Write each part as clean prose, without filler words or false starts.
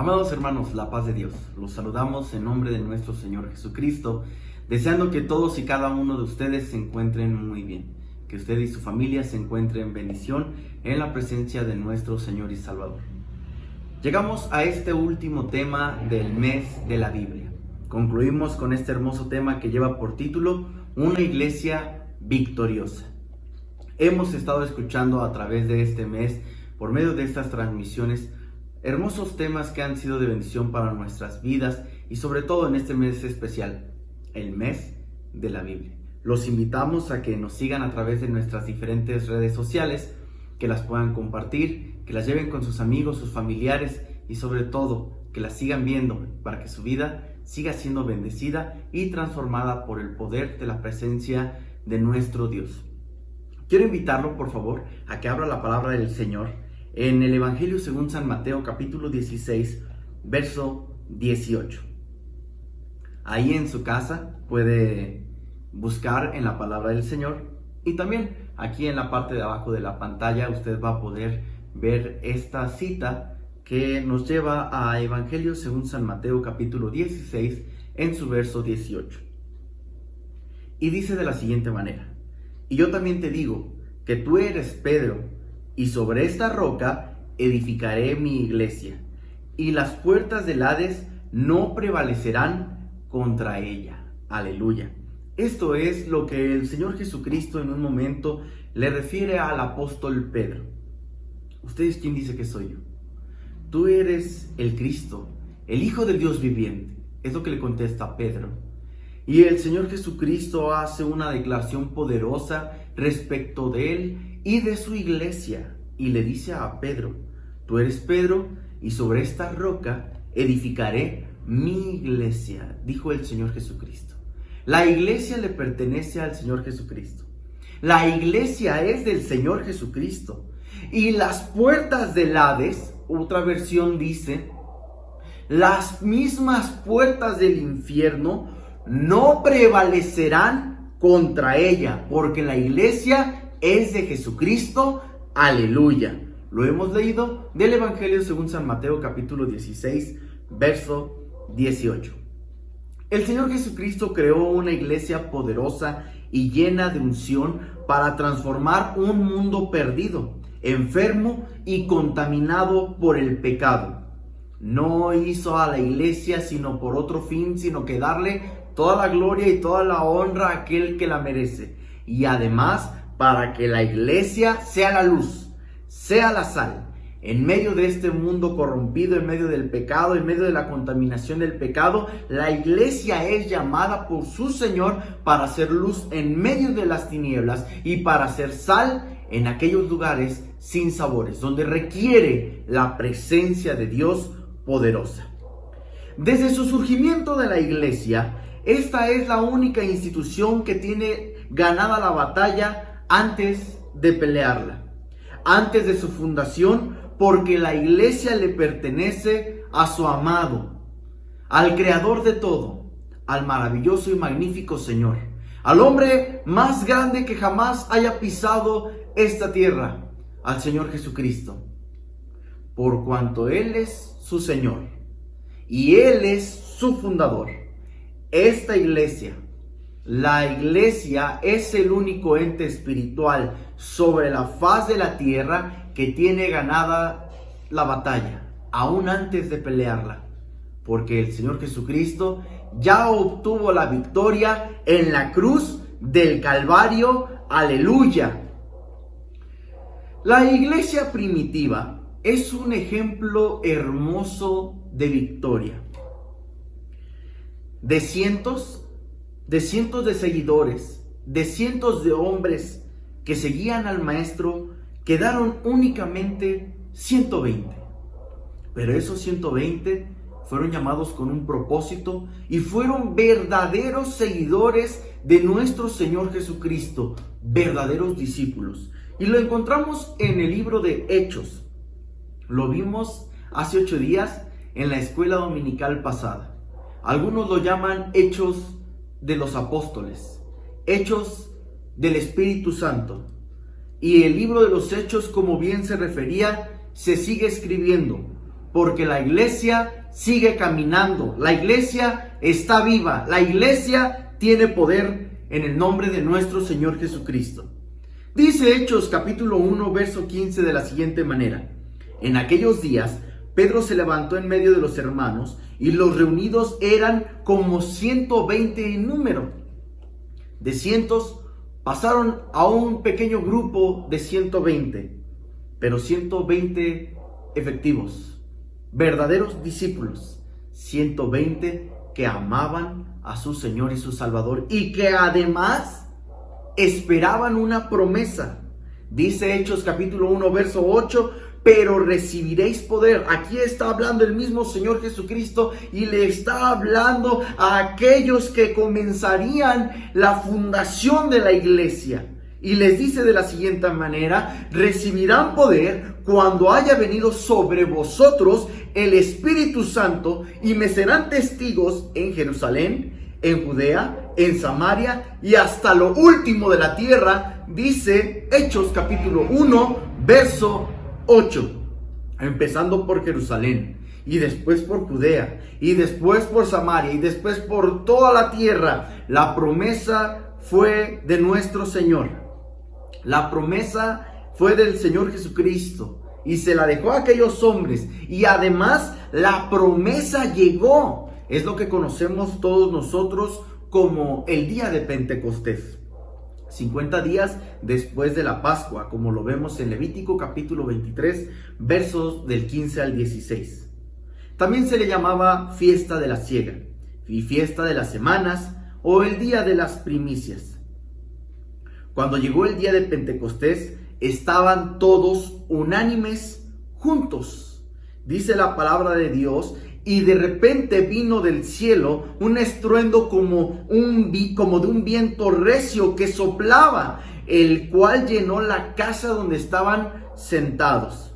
Amados hermanos, la paz de Dios. Los saludamos en nombre de nuestro Señor Jesucristo, deseando que todos y cada uno de ustedes se encuentren muy bien, que usted y su familia se encuentren en bendición en la presencia de nuestro Señor y Salvador. Llegamos a este último tema del mes de la Biblia. Concluimos con este hermoso tema que lleva por título Una iglesia victoriosa. Hemos estado escuchando a través de este mes, por medio de estas transmisiones, hermosos temas que han sido de bendición para nuestras vidas y sobre todo en este mes especial, el mes de la Biblia. Los invitamos a que nos sigan a través de nuestras diferentes redes sociales, que las puedan compartir, que las lleven con sus amigos, sus familiares y sobre todo que las sigan viendo para que su vida siga siendo bendecida y transformada por el poder de la presencia de nuestro Dios. Quiero invitarlo, por favor, a que abra la palabra del Señor en el Evangelio según San Mateo, capítulo 16, verso 18. Ahí en su casa puede buscar en la palabra del Señor y también aquí en la parte de abajo de la pantalla usted va a poder ver esta cita que nos lleva a Evangelio según San Mateo, capítulo 16, en su verso 18. Y dice de la siguiente manera: Y yo también te digo que tú eres Pedro, y sobre esta roca edificaré mi iglesia, y las puertas del Hades no prevalecerán contra ella. Aleluya. Esto es lo que el Señor Jesucristo en un momento le refiere al apóstol Pedro. ¿Ustedes quién dice que soy yo? Tú eres el Cristo, el Hijo del Dios viviente. Es lo que le contesta Pedro. Y el Señor Jesucristo hace una declaración poderosa respecto de él y de su iglesia. Y le dice a Pedro: tú eres Pedro, y sobre esta roca edificaré mi iglesia, dijo el Señor Jesucristo. La iglesia le pertenece al Señor Jesucristo. La iglesia es del Señor Jesucristo. Y las puertas del Hades, otra versión dice, las mismas puertas del infierno no prevalecerán contra ella, porque la iglesia es de Jesucristo. Aleluya. Lo hemos leído del Evangelio según San Mateo, capítulo 16, verso 18. El Señor Jesucristo creó una iglesia poderosa y llena de unción para transformar un mundo perdido, enfermo y contaminado por el pecado. No hizo a la iglesia sino por otro fin, sino que darle toda la gloria y toda la honra a aquel que la merece. Y además, para que la iglesia sea la luz, sea la sal, en medio de este mundo corrompido, en medio del pecado, en medio de la contaminación del pecado, la iglesia es llamada por su Señor para hacer luz en medio de las tinieblas y para hacer sal en aquellos lugares sin sabores, donde requiere la presencia de Dios poderosa. Desde su surgimiento de la iglesia, esta es la única institución que tiene ganada la batalla antes de pelearla, antes de su fundación, porque la iglesia le pertenece a su amado, al creador de todo, al maravilloso y magnífico Señor, al hombre más grande que jamás haya pisado esta tierra, al Señor Jesucristo, por cuanto Él es su Señor y Él es su fundador. Esta iglesia, la iglesia, es el único ente espiritual sobre la faz de la tierra que tiene ganada la batalla, aún antes de pelearla, porque el Señor Jesucristo ya obtuvo la victoria en la cruz del Calvario. Aleluya. La iglesia primitiva es un ejemplo hermoso de victoria. De cientos de seguidores, de cientos de hombres que seguían al maestro, quedaron únicamente 120. Pero esos 120 fueron llamados con un propósito y fueron verdaderos seguidores de nuestro Señor Jesucristo, verdaderos discípulos. Y lo encontramos en el libro de Hechos. Lo vimos hace 8 días en la escuela dominical pasada. Algunos lo llaman Hechos de los Apóstoles, Hechos del Espíritu Santo. Y el libro de los Hechos, como bien se refería, se sigue escribiendo, porque la iglesia sigue caminando, la iglesia está viva, la iglesia tiene poder en el nombre de nuestro Señor Jesucristo. Dice Hechos capítulo 1, verso 15 de la siguiente manera: en aquellos días Pedro se levantó en medio de los hermanos, y los reunidos eran como 120 en número. De cientos pasaron a un pequeño grupo de 120, pero 120 efectivos, verdaderos discípulos, 120 que amaban a su Señor y su Salvador, y que además esperaban una promesa. Dice Hechos capítulo 1, verso 8: pero recibiréis poder. Aquí está hablando el mismo Señor Jesucristo, y le está hablando a aquellos que comenzarían la fundación de la iglesia. Y les dice de la siguiente manera: recibirán poder cuando haya venido sobre vosotros el Espíritu Santo, y me serán testigos en Jerusalén, en Judea, en Samaria y hasta lo último de la tierra. Dice Hechos capítulo 1, verso 8, empezando por Jerusalén, y después por Judea, y después por Samaria, y después por toda la tierra. La promesa fue de nuestro Señor, la promesa fue del Señor Jesucristo, y se la dejó a aquellos hombres, y además la promesa llegó. Es lo que conocemos todos nosotros como el día de Pentecostés, 50 días después de la Pascua, como lo vemos en Levítico capítulo 23, versos del 15 al 16. También se le llamaba fiesta de la siega, y fiesta de las semanas, o el día de las primicias. Cuando llegó el día de Pentecostés, estaban todos unánimes juntos. Dice la palabra de Dios: y de repente vino del cielo un estruendo como de un viento recio que soplaba, el cual llenó la casa donde estaban sentados.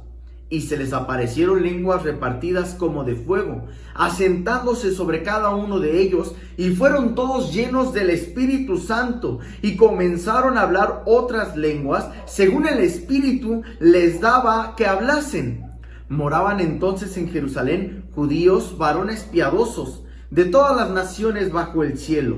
Y se les aparecieron lenguas repartidas como de fuego, asentándose sobre cada uno de ellos, y fueron todos llenos del Espíritu Santo, y comenzaron a hablar otras lenguas, según el Espíritu les daba que hablasen. Moraban entonces en Jerusalén judíos, varones piadosos, de todas las naciones bajo el cielo.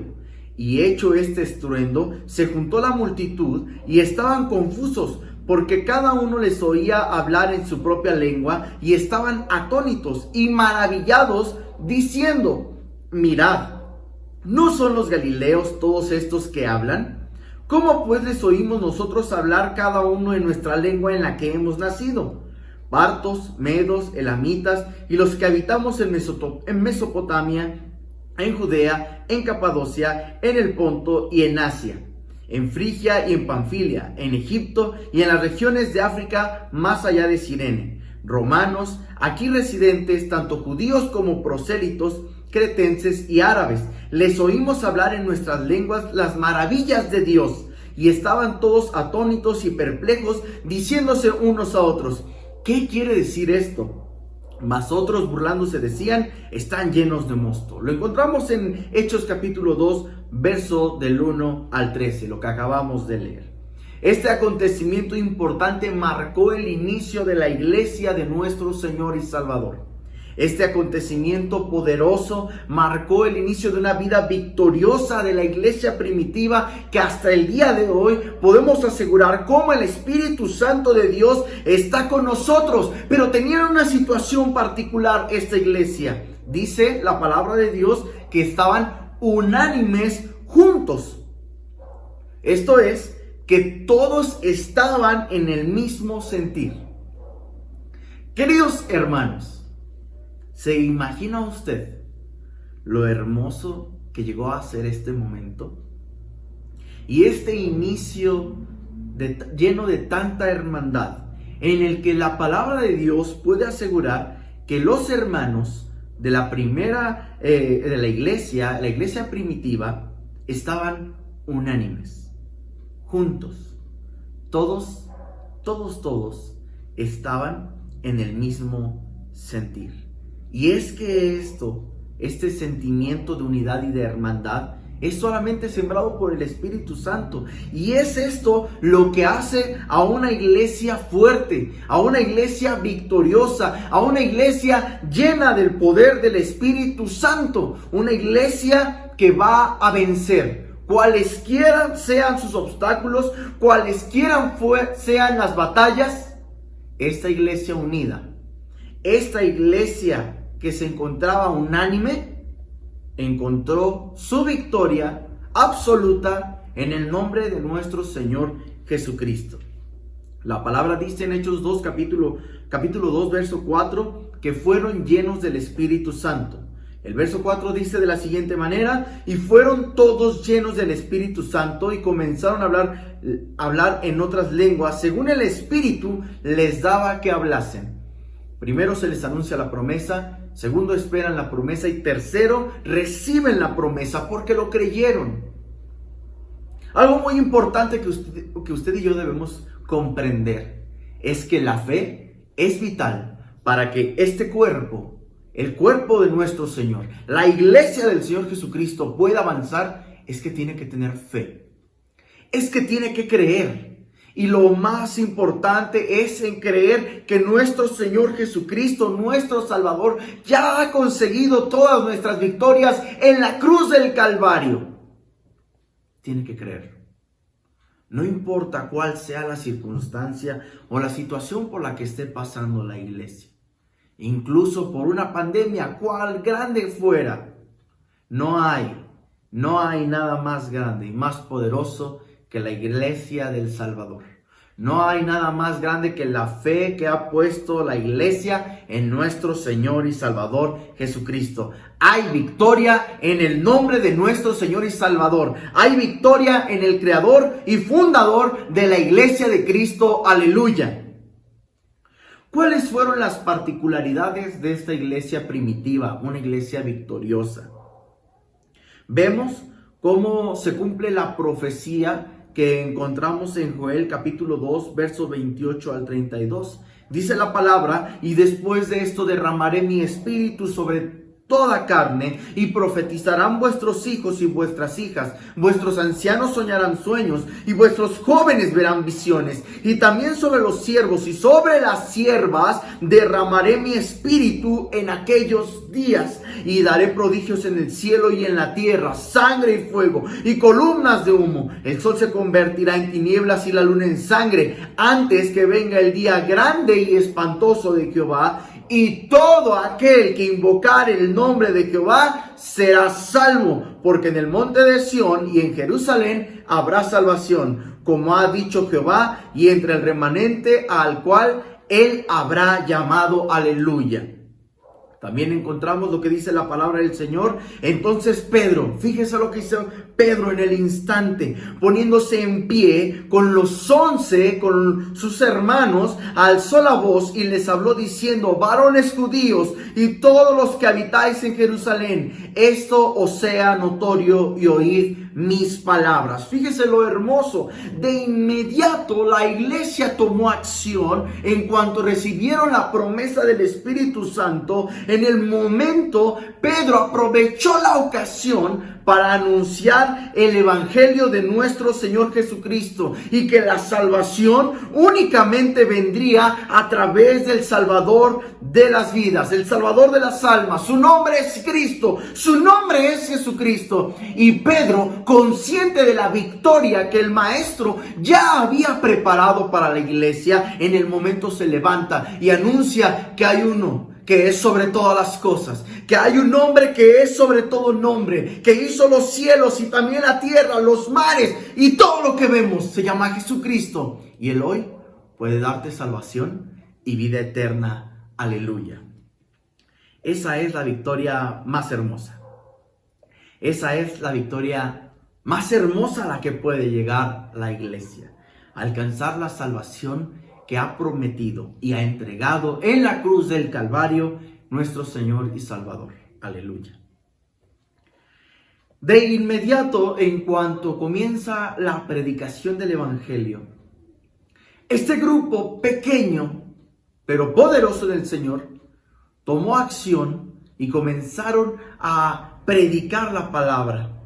Y hecho este estruendo, se juntó la multitud, y estaban confusos, porque cada uno les oía hablar en su propia lengua, y estaban atónitos y maravillados, diciendo: mirad, ¿no son los galileos todos estos que hablan? ¿Cómo pues les oímos nosotros hablar cada uno en nuestra lengua en la que hemos nacido? Partos, medos, elamitas, y los que habitamos en Mesopotamia, en Judea, en Capadocia, en el Ponto y en Asia, en Frigia y en Panfilia, en Egipto y en las regiones de África más allá de Cirene, romanos, aquí residentes, tanto judíos como prosélitos, cretenses y árabes, les oímos hablar en nuestras lenguas las maravillas de Dios. Y estaban todos atónitos y perplejos, diciéndose unos a otros: ¿qué quiere decir esto? Mas otros, burlándose, decían: están llenos de mosto. Lo encontramos en Hechos capítulo 2, verso del 1 al 13, lo que acabamos de leer. Este acontecimiento importante marcó el inicio de la iglesia de nuestro Señor y Salvador. Este acontecimiento poderoso marcó el inicio de una vida victoriosa de la iglesia primitiva, que hasta el día de hoy podemos asegurar cómo el Espíritu Santo de Dios está con nosotros. Pero tenía una situación particular esta iglesia. Dice la palabra de Dios que estaban unánimes juntos. Esto es, que todos estaban en el mismo sentir. Queridos hermanos, ¿se imagina usted lo hermoso que llegó a ser este momento? Y este inicio lleno de tanta hermandad, en el que la palabra de Dios puede asegurar que los hermanos de la primera, de la iglesia primitiva, estaban unánimes, juntos. Todos estaban en el mismo sentir. Y es que este sentimiento de unidad y de hermandad es solamente sembrado por el Espíritu Santo. Y es esto lo que hace a una iglesia fuerte, a una iglesia victoriosa, a una iglesia llena del poder del Espíritu Santo. Una iglesia que va a vencer cualesquiera sean sus obstáculos, cualesquiera sean las batallas. Esta iglesia unida, esta iglesia que se encontraba unánime, encontró su victoria absoluta en el nombre de nuestro Señor Jesucristo. La palabra dice en Hechos 2, capítulo 2, verso 4, que fueron llenos del Espíritu Santo. El verso 4 dice de la siguiente manera: y fueron todos llenos del Espíritu Santo y comenzaron a hablar en otras lenguas, según el Espíritu les daba que hablasen. Primero se les anuncia la promesa, segundo esperan la promesa y tercero reciben la promesa porque lo creyeron. Algo muy importante que usted y yo debemos comprender es que la fe es vital para que este cuerpo, el cuerpo de nuestro Señor, la iglesia del Señor Jesucristo pueda avanzar. Es que tiene que tener fe, es que tiene que creer. Y lo más importante es en creer que nuestro Señor Jesucristo, nuestro Salvador, ya ha conseguido todas nuestras victorias en la cruz del Calvario. Tiene que creer. No importa cuál sea la circunstancia o la situación por la que esté pasando la iglesia. Incluso por una pandemia, cual grande fuera, no hay nada más grande y más poderoso que la iglesia del Salvador. No hay nada más grande que la fe que ha puesto la iglesia en nuestro Señor y Salvador Jesucristo. Hay victoria en el nombre de nuestro Señor y Salvador. Hay victoria en el creador y fundador de la iglesia de Cristo. Aleluya. ¿Cuáles fueron las particularidades de esta iglesia primitiva, una iglesia victoriosa? Vemos cómo se cumple la profecía que encontramos en Joel capítulo 2, versos 28 al 32. Dice la palabra: y después de esto derramaré mi espíritu sobre toda carne, y profetizarán vuestros hijos y vuestras hijas, vuestros ancianos soñarán sueños, y vuestros jóvenes verán visiones, y también sobre los siervos y sobre las siervas derramaré mi espíritu en aquellos días, y daré prodigios en el cielo y en la tierra, sangre y fuego, y columnas de humo. El sol se convertirá en tinieblas y la luna en sangre, antes que venga el día grande y espantoso de Jehová, y todo aquel que invocare el nombre de Jehová será salvo, porque en el monte de Sión y en Jerusalén habrá salvación, como ha dicho Jehová, y entre el remanente al cual él habrá llamado. Aleluya. También encontramos lo que dice la palabra del Señor. Entonces Pedro, fíjese lo que hizo Pedro en el instante, poniéndose en pie con los 11, con sus hermanos, alzó la voz y les habló diciendo: varones judíos y todos los que habitáis en Jerusalén, esto os sea notorio y oíd mis palabras. Fíjese lo hermoso. De inmediato la iglesia tomó acción en cuanto recibieron la promesa del Espíritu Santo. En el momento, Pedro aprovechó la ocasión para anunciar el evangelio de nuestro Señor Jesucristo, y que la salvación únicamente vendría a través del Salvador de las vidas, el Salvador de las almas. Su nombre es Cristo, su nombre es Jesucristo. Y Pedro, consciente de la victoria que el maestro ya había preparado para la iglesia, en el momento se levanta y anuncia que hay uno que es sobre todas las cosas, que hay un nombre que es sobre todo nombre, que hizo los cielos y también la tierra, los mares y todo lo que vemos. Se llama Jesucristo, y Él hoy puede darte salvación y vida eterna. Aleluya. Esa es la victoria más hermosa. Esa es la victoria más hermosa a la que puede llegar la iglesia. Alcanzar la salvación que ha prometido y ha entregado en la cruz del Calvario nuestro Señor y Salvador. Aleluya. De inmediato, en cuanto comienza la predicación del Evangelio, este grupo pequeño pero poderoso del Señor tomó acción y comenzaron a predicar la palabra.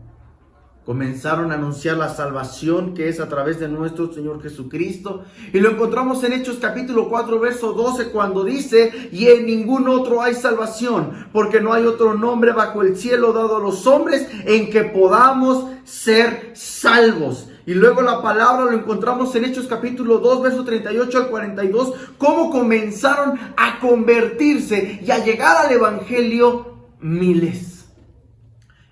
Comenzaron a anunciar la salvación que es a través de nuestro Señor Jesucristo. Y lo encontramos en Hechos capítulo 4, verso 12, cuando dice: y en ningún otro hay salvación, porque no hay otro nombre bajo el cielo dado a los hombres en que podamos ser salvos. Y luego la palabra lo encontramos en Hechos capítulo 2, verso 38 al 42, cómo comenzaron a convertirse y a llegar al evangelio miles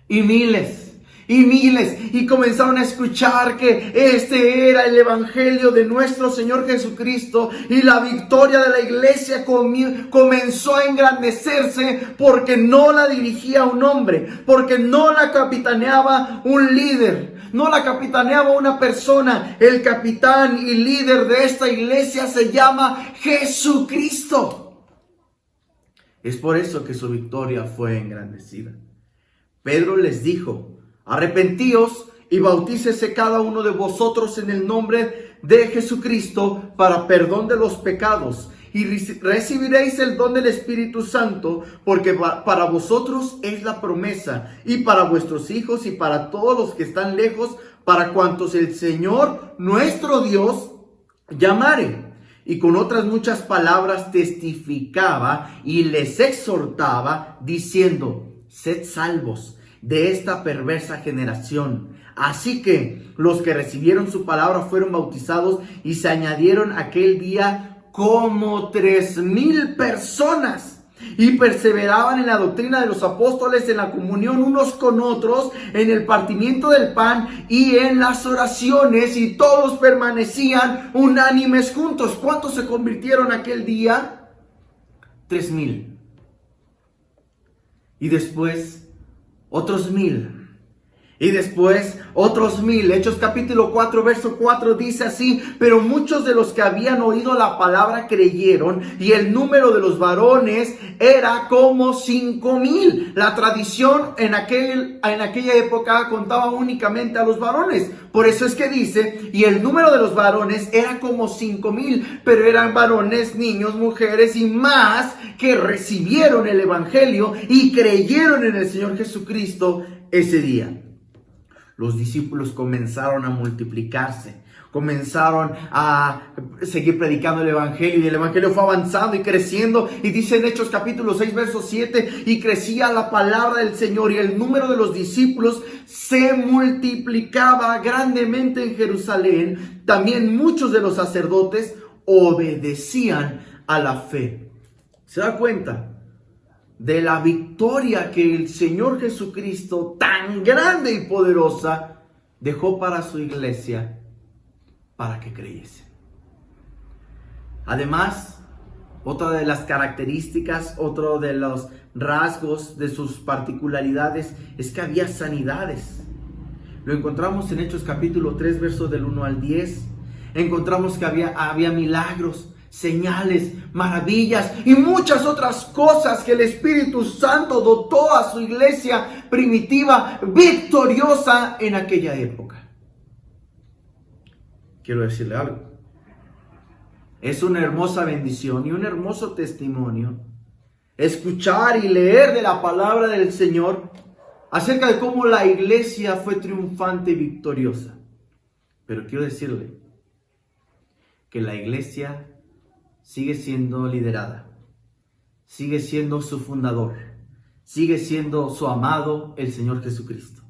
y miles. Y miles, y comenzaron a escuchar que este era el evangelio de nuestro Señor Jesucristo, y la victoria de la iglesia comenzó a engrandecerse, porque no la dirigía un hombre, porque no la capitaneaba un líder, no la capitaneaba una persona. El capitán y líder de esta iglesia se llama Jesucristo. Es por eso que su victoria fue engrandecida. Pedro les dijo: arrepentíos y bautícese cada uno de vosotros en el nombre de Jesucristo para perdón de los pecados, y recibiréis el don del Espíritu Santo, porque para vosotros es la promesa, y para vuestros hijos y para todos los que están lejos, para cuantos el Señor nuestro Dios llamare. Y con otras muchas palabras testificaba y les exhortaba, diciendo: sed salvos de esta perversa generación. Así que los que recibieron su palabra fueron bautizados, y se añadieron aquel día como 3,000 personas, y perseveraban en la doctrina de los apóstoles, en la comunión unos con otros, en el partimiento del pan y en las oraciones, y todos permanecían unánimes juntos. ¿Cuántos se convirtieron aquel día? 3,000. Y después otros 1,000. Y después otros 1,000. Hechos capítulo 4, verso 4 dice así: pero muchos de los que habían oído la palabra creyeron, y el número de los varones era como 5,000. La tradición en aquella época contaba únicamente a los varones. Por eso es que dice: y el número de los varones era como 5,000, pero eran varones, niños, mujeres y más, que recibieron el evangelio y creyeron en el Señor Jesucristo ese día. Los discípulos comenzaron a multiplicarse, comenzaron a seguir predicando el evangelio, y el evangelio fue avanzando y creciendo. Y dice en Hechos capítulo 6, verso 7: y crecía la palabra del Señor, y el número de los discípulos se multiplicaba grandemente en Jerusalén. También muchos de los sacerdotes obedecían a la fe. ¿Se da cuenta de la victoria que el Señor Jesucristo, tan grande y poderosa, dejó para su iglesia, para que creyese? Además, otra de las características, otro de los rasgos de sus particularidades, es que había sanidades. Lo encontramos en Hechos capítulo 3, versos del 1 al 10. Encontramos que había milagros, señales, maravillas y muchas otras cosas que el Espíritu Santo dotó a su iglesia primitiva, victoriosa en aquella época. Quiero decirle algo: es una hermosa bendición y un hermoso testimonio escuchar y leer de la palabra del Señor acerca de cómo la iglesia fue triunfante y victoriosa. Pero quiero decirle que la iglesia sigue siendo liderada, sigue siendo su fundador, sigue siendo su amado, el Señor Jesucristo.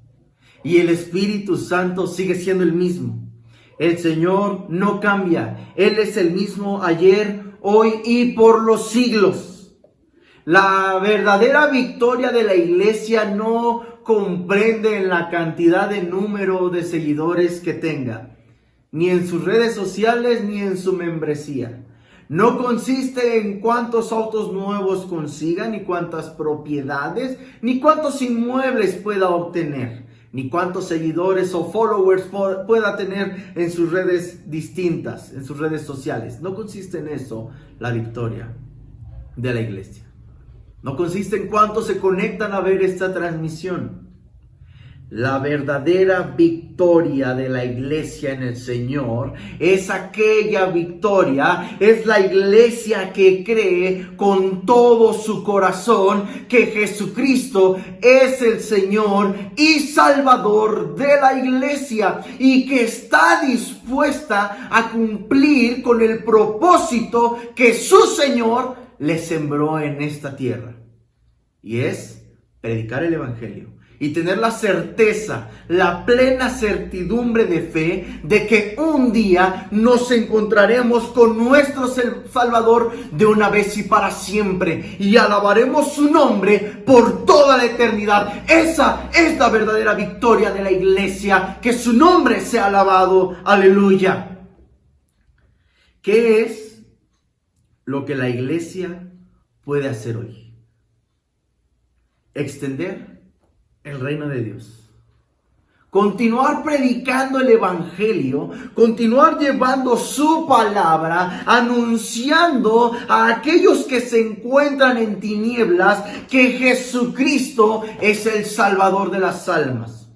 Y el Espíritu Santo sigue siendo el mismo. El Señor no cambia. Él es el mismo ayer, hoy y por los siglos. La verdadera victoria de la iglesia no comprende en la cantidad de número de seguidores que tenga, ni en sus redes sociales, ni en su membresía. No consiste en cuántos autos nuevos consiga, ni cuántas propiedades, ni cuántos inmuebles pueda obtener, ni cuántos seguidores o followers pueda tener en sus redes distintas, en sus redes sociales. No consiste en eso la victoria de la iglesia. No consiste en cuántos se conectan a ver esta transmisión. La verdadera victoria de la iglesia en el Señor es aquella victoria, es la iglesia que cree con todo su corazón que Jesucristo es el Señor y Salvador de la iglesia y que está dispuesta a cumplir con el propósito que su Señor le sembró en esta tierra. Y es predicar el evangelio. Y tener la certeza, la plena certidumbre de fe de que un día nos encontraremos con nuestro Salvador de una vez y para siempre. Y alabaremos su nombre por toda la eternidad. Esa es la verdadera victoria de la iglesia. Que su nombre sea alabado. Aleluya. ¿Qué es lo que la iglesia puede hacer hoy? Extender el reino de Dios, continuar predicando el evangelio, continuar llevando su palabra, anunciando a aquellos que se encuentran en tinieblas que Jesucristo es el Salvador de las almas.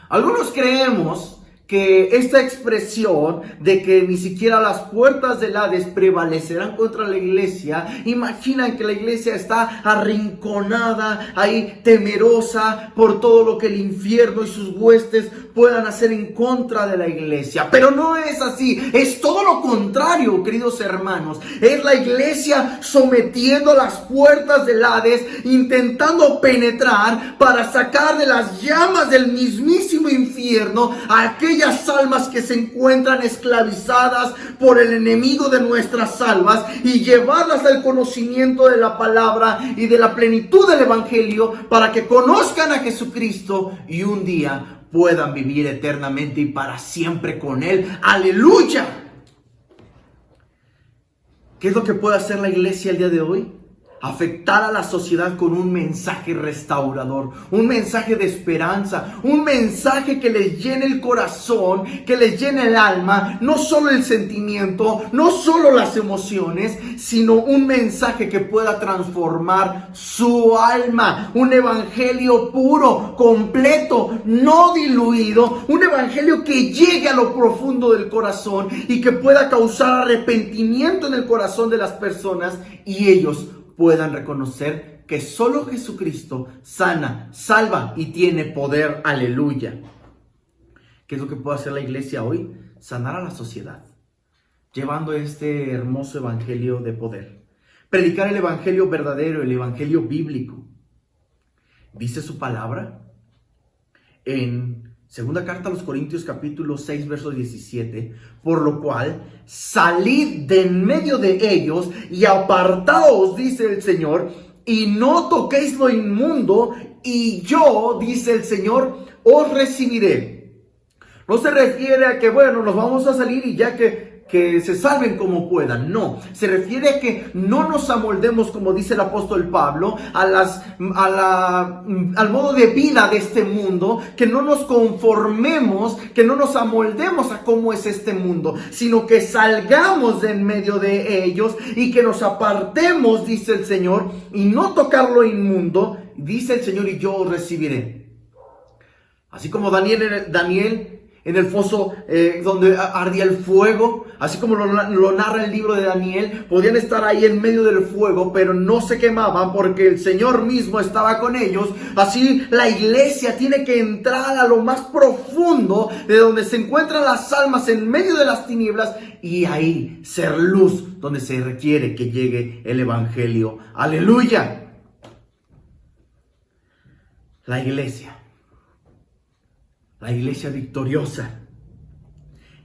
Algunos creemos que esta expresión de que ni siquiera las puertas del Hades prevalecerán contra la iglesia, imaginan que la iglesia está arrinconada, ahí temerosa por todo lo que el infierno y sus huestes puedan hacer en contra de la iglesia. Pero no es así, es todo lo contrario, queridos hermanos. Es la iglesia sometiendo las puertas del Hades, intentando penetrar para sacar de las llamas del mismísimo infierno a aquellas almas que se encuentran esclavizadas por el enemigo de nuestras almas y llevarlas al conocimiento de la palabra y de la plenitud del evangelio para que conozcan a Jesucristo y un día puedan vivir eternamente y para siempre con Él. ¡Aleluya! ¿Qué es lo que puede hacer la iglesia el día de hoy? Afectar a la sociedad con un mensaje restaurador, un mensaje de esperanza, un mensaje que les llene el corazón, que les llene el alma, no solo el sentimiento, no solo las emociones, sino un mensaje que pueda transformar su alma, un evangelio puro, completo, no diluido, un evangelio que llegue a lo profundo del corazón y que pueda causar arrepentimiento en el corazón de las personas y ellos puedan reconocer que solo Jesucristo sana, salva y tiene poder. Aleluya. ¿Qué es lo que puede hacer la iglesia hoy? Sanar a la sociedad, llevando este hermoso evangelio de poder. Predicar el evangelio verdadero, el evangelio bíblico. Dice su palabra en segunda carta a los Corintios capítulo 6 verso 17, por lo cual salid de en medio de ellos y apartaos, dice el Señor, y no toquéis lo inmundo, y yo, dice el Señor, os recibiré. No se refiere a que, bueno, nos vamos a salir y ya que se salven como puedan. No, se refiere a que no nos amoldemos, como dice el apóstol Pablo, al modo de vida de este mundo, que no nos conformemos, que no nos amoldemos a cómo es este mundo, sino que salgamos de en medio de ellos y que nos apartemos, dice el Señor, y no tocar lo inmundo, dice el Señor, y yo os recibiré. Así como Daniel en el foso donde ardía el fuego, así como lo narra el libro de Daniel, podían estar ahí en medio del fuego, pero no se quemaban porque el Señor mismo estaba con ellos. Así la iglesia tiene que entrar a lo más profundo de donde se encuentran las almas en medio de las tinieblas y ahí ser luz donde se requiere que llegue el evangelio. ¡Aleluya! La iglesia victoriosa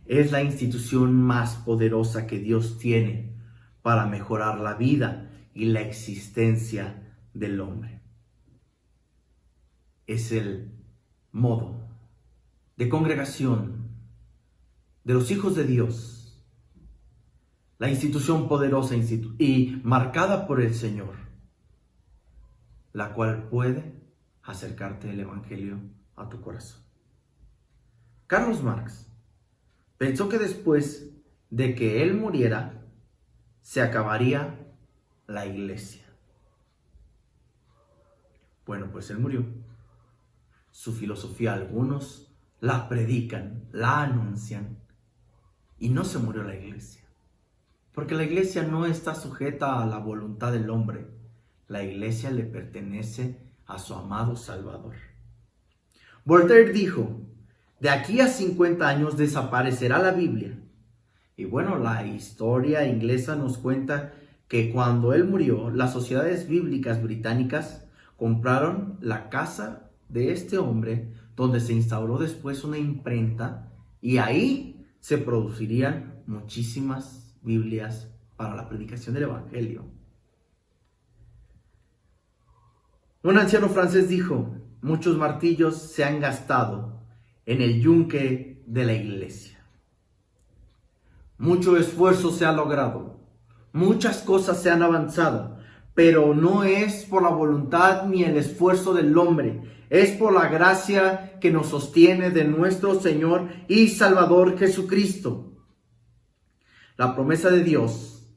es la institución más poderosa que Dios tiene para mejorar la vida y la existencia del hombre. Es el modo de congregación de los hijos de Dios, la institución poderosa y marcada por el Señor, la cual puede acercarte el evangelio a tu corazón. Carlos Marx pensó que después de que él muriera, se acabaría la iglesia. Bueno, pues él murió. su filosofía. Algunos la predican, la anuncian, y no se murió la iglesia. Porque la iglesia no está sujeta a la voluntad del hombre. La iglesia le pertenece a su amado Salvador. Voltaire dijo: de aquí a 50 años desaparecerá la Biblia. Y bueno, la historia inglesa nos cuenta que cuando él murió, las sociedades bíblicas británicas compraron la casa de este hombre, donde se instauró después una imprenta, y ahí se producirían muchísimas Biblias para la predicación del Evangelio. Un anciano francés dijo: muchos martillos se han gastado en el yunque de la iglesia. Mucho esfuerzo se ha logrado, muchas cosas se han avanzado, pero no es por la voluntad ni el esfuerzo del hombre, es por la gracia que nos sostiene de nuestro Señor y Salvador Jesucristo. La promesa de Dios,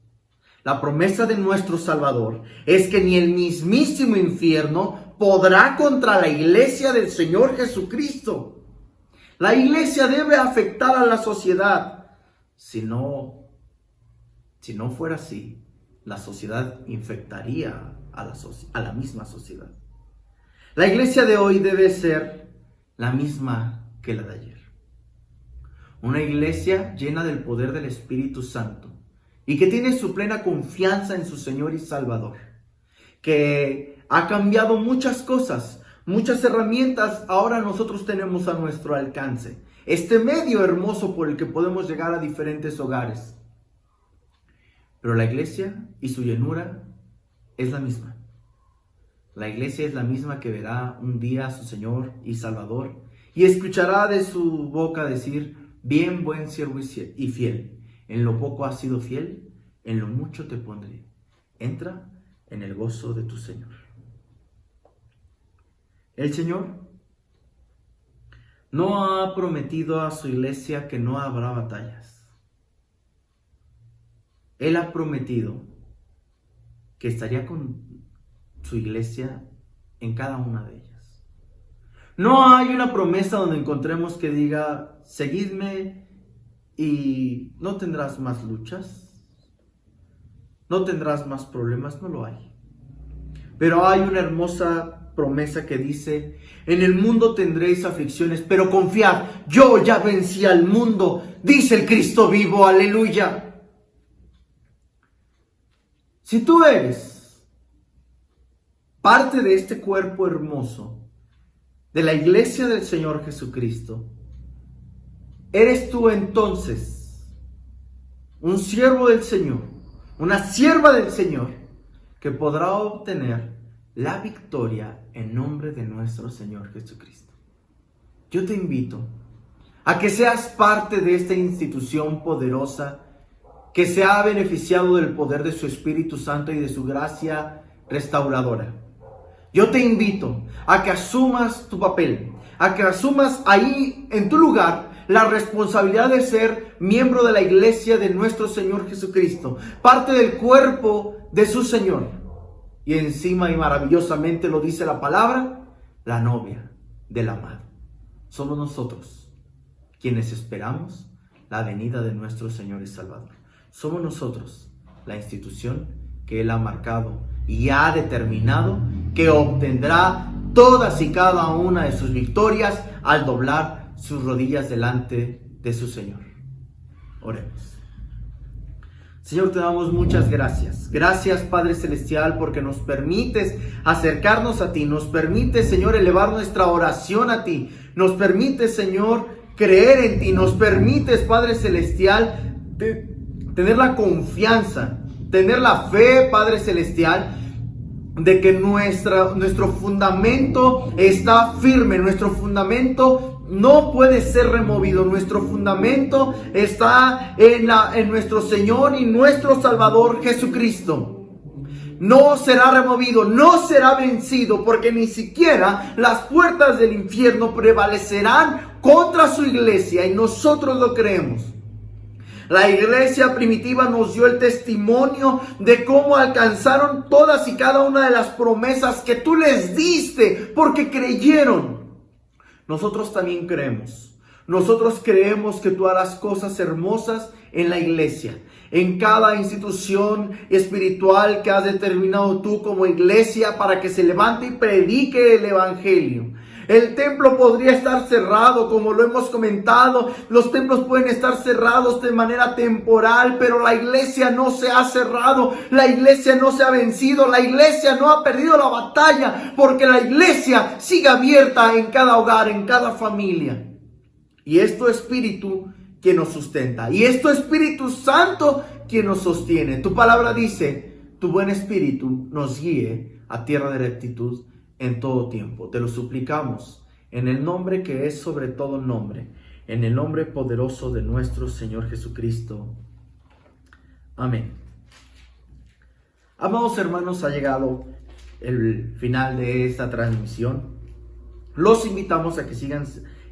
la promesa de nuestro Salvador, es que ni el mismísimo infierno podrá contra la iglesia del Señor Jesucristo. La iglesia debe afectar a la sociedad. Si no fuera así, la sociedad infectaría a la misma sociedad. La iglesia de hoy debe ser la misma que la de ayer. Una iglesia llena del poder del Espíritu Santo y que tiene su plena confianza en su Señor y Salvador, que ha cambiado muchas cosas, muchas herramientas ahora nosotros tenemos a nuestro alcance. Este medio hermoso por el que podemos llegar a diferentes hogares. Pero la iglesia y su llenura es la misma. La iglesia es la misma que verá un día a su Señor y Salvador y escuchará de su boca decir: bien, buen siervo y fiel. En lo poco has sido fiel, en lo mucho te pondré. Entra en el gozo de tu Señor. El Señor no ha prometido a su iglesia que no habrá batallas. Él ha prometido que estaría con su iglesia en cada una de ellas. No hay una promesa donde encontremos que diga: seguidme y no tendrás más luchas, no tendrás más problemas. No lo hay. Pero hay una hermosa promesa que dice: en el mundo tendréis aflicciones, pero confiad, yo ya vencí al mundo, dice el Cristo vivo. Aleluya. Si tú eres parte de este cuerpo hermoso, de la iglesia del Señor Jesucristo, eres tú entonces un siervo del Señor, una sierva del Señor, que podrá obtener la victoria en nombre de nuestro Señor Jesucristo. Yo te invito a que seas parte de esta institución poderosa que se ha beneficiado del poder de su Espíritu Santo y de su gracia restauradora. Yo te invito a que asumas tu papel, a que asumas ahí en tu lugar la responsabilidad de ser miembro de la iglesia de nuestro Señor Jesucristo, parte del cuerpo de su Señor. Y encima y maravillosamente lo dice la palabra, la novia del amado. Somos nosotros quienes esperamos la venida de nuestro Señor y Salvador. Somos nosotros la institución que Él ha marcado y ha determinado que obtendrá todas y cada una de sus victorias al doblar sus rodillas delante de su Señor. Oremos. Señor, te damos muchas gracias. Gracias, Padre Celestial, porque nos permites acercarnos a ti. Nos permites, Señor, elevar nuestra oración a ti. Nos permites, Señor, creer en ti. Nos permites, Padre Celestial, tener la confianza, tener la fe, Padre Celestial, de que nuestro fundamento está firme. Nuestro fundamento no puede ser removido. Nuestro fundamento está en nuestro Señor y nuestro Salvador Jesucristo. No será removido, no será vencido, porque ni siquiera las puertas del infierno prevalecerán contra su iglesia, y nosotros lo creemos. La iglesia primitiva nos dio el testimonio de cómo alcanzaron todas y cada una de las promesas que tú les diste porque creyeron. nosotros también creemos. Nosotros creemos que tú harás cosas hermosas en la iglesia, en cada institución espiritual que has determinado tú como iglesia para que se levante y predique el evangelio. El templo podría estar cerrado, como lo hemos comentado. Los templos pueden estar cerrados de manera temporal, pero la iglesia no se ha cerrado. La iglesia no se ha vencido. La iglesia no ha perdido la batalla, porque la iglesia sigue abierta en cada hogar, en cada familia. Y es tu Espíritu quien nos sustenta. Y es tu Espíritu Santo quien nos sostiene. Tu palabra dice, tu buen Espíritu nos guíe a tierra de rectitud en todo tiempo. Te lo suplicamos en el nombre que es sobre todo nombre, en el nombre poderoso de nuestro Señor Jesucristo. Amén. Amados hermanos, ha llegado el final de esta transmisión. Los invitamos a que sigan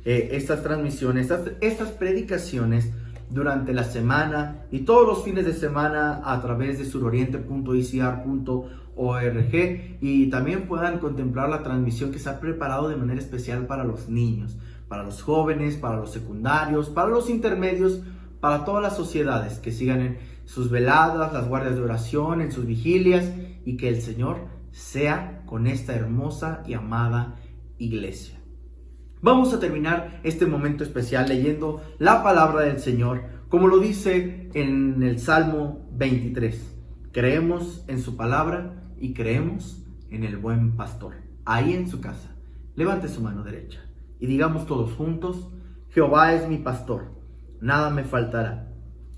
estas transmisiones, estas predicaciones durante la semana y todos los fines de semana a través de suroriente.icr.org, y también puedan contemplar la transmisión que se ha preparado de manera especial para los niños, para los jóvenes, para los secundarios, para los intermedios, para todas las sociedades que sigan en sus veladas, las guardias de oración, en sus vigilias, y que el Señor sea con esta hermosa y amada iglesia. Vamos a terminar este momento especial leyendo la palabra del Señor, como lo dice en el Salmo 23. Creemos en su palabra y creemos en el buen pastor. Ahí en su casa, levante su mano derecha y digamos todos juntos: Jehová es mi pastor, nada me faltará.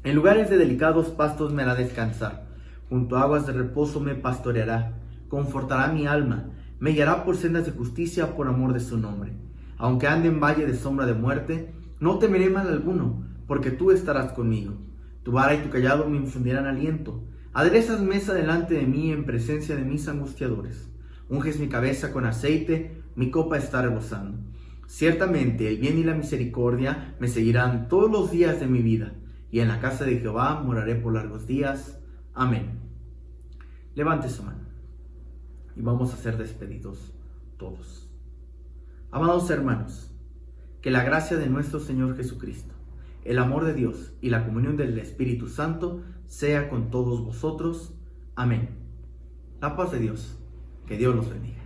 En lugares de delicados pastos me hará descansar, junto a aguas de reposo me pastoreará, confortará mi alma, me guiará por sendas de justicia por amor de su nombre. Aunque ande en valle de sombra de muerte, no temeré mal alguno, porque tú estarás conmigo. Tu vara y tu cayado me infundirán aliento. Aderezas mesa delante de mí en presencia de mis angustiadores. Unges mi cabeza con aceite, mi copa está rebosando. Ciertamente el bien y la misericordia me seguirán todos los días de mi vida, y en la casa de Jehová moraré por largos días. Amén. Levante su mano y vamos a ser despedidos todos. Amados hermanos, que la gracia de nuestro Señor Jesucristo, el amor de Dios y la comunión del Espíritu Santo sea con todos vosotros. Amén. La paz de Dios. Que Dios los bendiga.